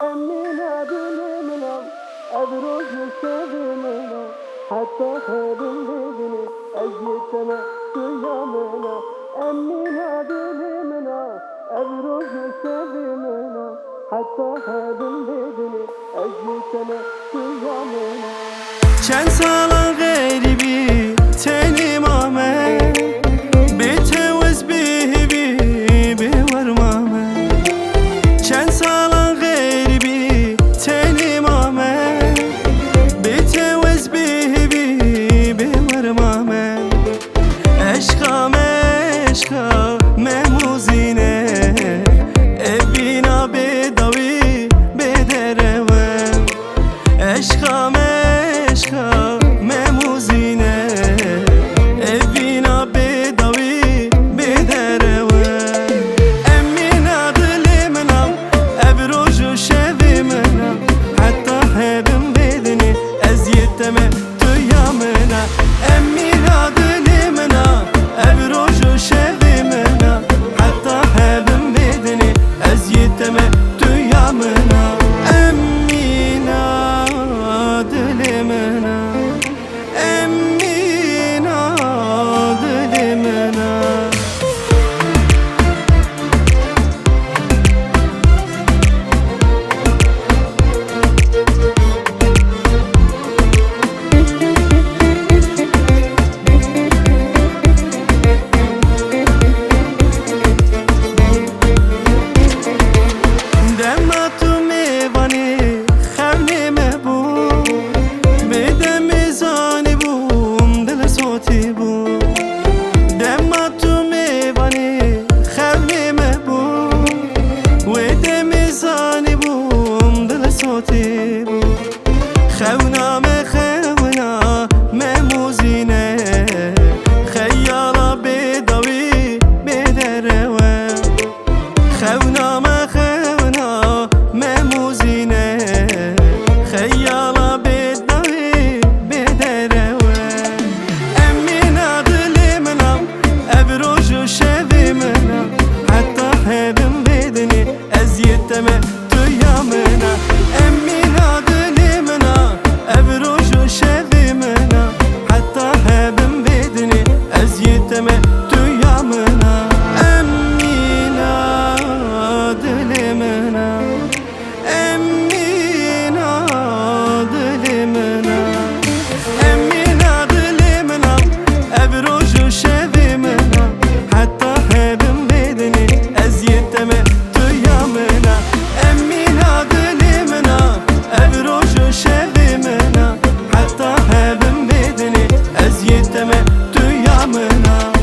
أمينة بالمنى أبرز الشبيمنا حتى خير الليل أجيتنا صيامنا. أمينة بالمنى أبرز الشبيمنا حتى خير الليل أجيتنا صيامنا. چند سال غریبی تنی مامه بتوز بهبی بور مامه. چند سال غریبی تنی مامه بتوز بهبی بور مامه. عشقا عشقا مموزینه ابینا بدوی بدروم. عشقا عشقا مموزینه ابینا بدوی بدروم. امینا دل منم ابروج و شوی منم حتی هبم بدنی از یتمه تو یامنا. امینا دل منم ابروج و شوی منم حتی هبم بدنی از یتمه تو یامنا. خونا مخونا مموزینه خیالا بدوی بدروم. خونا مخونا مموزینه خیالا بدوی بدروم. امینا دل منم ابروج و شوی منم حتی هبم بدنی از یتمه تو یامنا. امینا دل منم ابروج و شوی منم حتی هبم بدنی از یتمه تو یامنا. امینا دل منم امینا دل منم امینا دل منم ابروج و شوی منم حتی هبم بدنی از یتمه تو یامنا. امینا دل منم ابروج و شوی منم حتی هبم بدنی از یتمه تو یامنا.